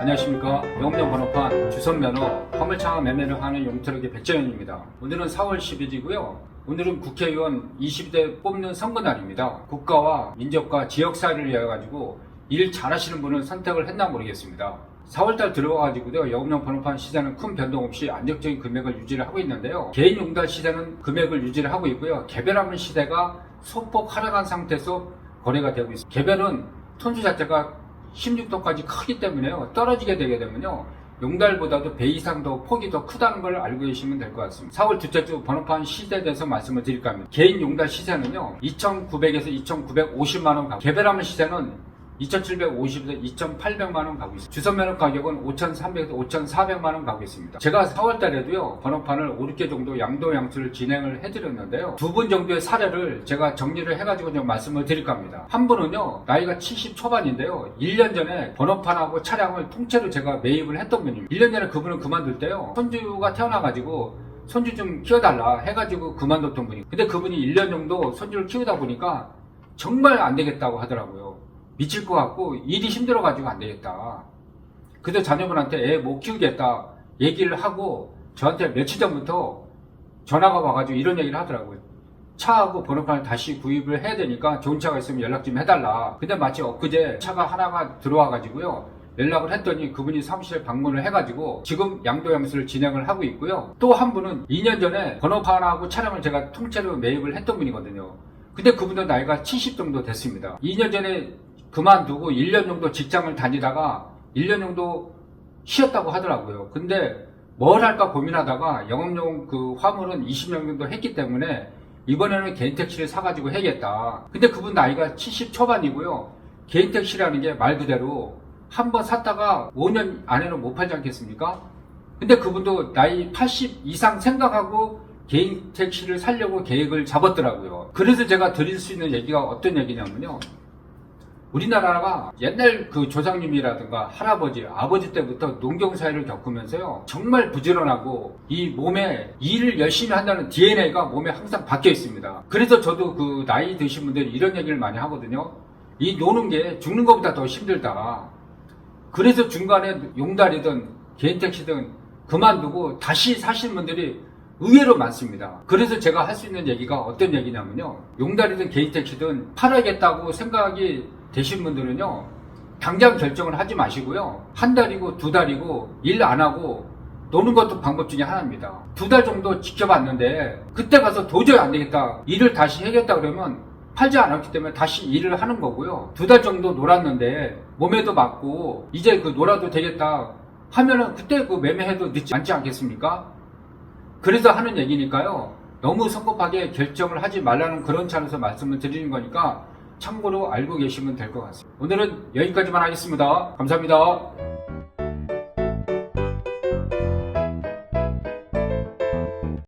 안녕하십니까. 영업용 번호판 주선면허 화물차 매매를 하는 용트럭의 백재현입니다. 오늘은 4월 10일이고요. 오늘은 국회의원 20대 뽑는 선거날입니다. 국가와 민족과 지역사회를 위해 가지고 일 잘하시는 분을 선택을 했나 모르겠습니다. 4월달 들어와가지고요, 영업용 번호판 시세는 큰 변동 없이 안정적인 금액을 유지를 하고 있는데요. 개인 용달 시세는 금액을 유지를 하고 있고요. 개별화물 시세가 소폭 하락한 상태에서 거래가 되고 있습니다. 개별은 톤수 자체가 16톤까지 크기 때문에요. 떨어지게 되게 되면요, 용달보다도 배 이상 더 폭이 더 크다는 걸 알고 계시면 될 것 같습니다. 4월 둘째 주 번호판 시세에 대해서 말씀을 드릴까 합니다. 개인 용달 시세는요, 2,900에서 2,950만원 가고, 개별화물 시세는 2,750에서 2,800만원 가고 있습니다. 주선면허 가격은 5,300에서 5,400만원 가고 있습니다. 제가 4월 달에도요, 번호판을 5, 6개 정도 양도 양수를 진행을 해드렸는데요. 두 분 정도의 사례를 제가 정리를 해가지고 좀 말씀을 드릴까 합니다. 한 분은요, 나이가 70 초반인데요. 1년 전에 번호판하고 차량을 통째로 제가 매입을 했던 분입니다. 1년 전에 그분은 그만둘 때요, 손주가 태어나가지고 손주 좀 키워달라 해가지고 그만뒀던 분이에요. 근데 그분이 1년 정도 손주를 키우다 보니까 정말 안 되겠다고 하더라고요. 미칠 것 같고 일이 힘들어가지고 안 되겠다. 그래서 자녀분한테 애 못 키우겠다 얘기를 하고 저한테 며칠 전부터 전화가 와가지고 이런 얘기를 하더라고요. 차하고 번호판을 다시 구입을 해야 되니까 좋은 차가 있으면 연락 좀 해달라. 근데 마치 엊그제 차가 하나가 들어와가지고요, 연락을 했더니 그분이 사무실에 방문을 해가지고 지금 양도양수를 진행을 하고 있고요. 또 한 분은 2년 전에 번호판하고 차량을 제가 통째로 매입을 했던 분이거든요. 근데 그분도 나이가 70 정도 됐습니다. 2년 전에 그만두고 1년 정도 직장을 다니다가 1년 정도 쉬었다고 하더라고요. 근데 뭘 할까 고민하다가 영업용 그 화물은 20년 정도 했기 때문에 이번에는 개인 택시를 사가지고 해야겠다. 근데 그분 나이가 70 초반이고요. 개인 택시라는 게 말 그대로 한번 샀다가 5년 안에는 못 팔지 않겠습니까? 근데 그분도 나이 80 이상 생각하고 개인 택시를 사려고 계획을 잡았더라고요. 그래서 제가 드릴 수 있는 얘기가 어떤 얘기냐면요, 우리나라가 옛날 그 조상님이라든가 할아버지, 아버지 때부터 농경사회를 겪으면서요, 정말 부지런하고 이 몸에 일을 열심히 한다는 DNA가 몸에 항상 박혀 있습니다. 그래서 저도 그 나이 드신 분들이 이런 얘기를 많이 하거든요. 이 노는 게 죽는 것보다 더 힘들다. 그래서 중간에 용달이든 개인 택시든 그만두고 다시 사시는 분들이 의외로 많습니다. 그래서 제가 할 수 있는 얘기가 어떤 얘기냐면요, 용달이든 개인 택시든 팔아야겠다고 생각이 되신 분들은요, 당장 결정을 하지 마시고요, 한 달이고 두 달이고 일 안 하고 노는 것도 방법 중에 하나입니다. 2달 정도 지켜봤는데 그때 가서 도저히 안 되겠다, 일을 다시 해야겠다 그러면 팔지 않았기 때문에 다시 일을 하는 거고요. 2달 정도 놀았는데 몸에도 맞고 이제 그 놀아도 되겠다 하면은 그때 그 매매해도 늦지 않지 않겠습니까? 그래서 하는 얘기니까요, 너무 성급하게 결정을 하지 말라는 그런 차원에서 말씀을 드리는 거니까 참고로 알고 계시면 될 것 같습니다. 오늘은 여기까지만 하겠습니다. 감사합니다.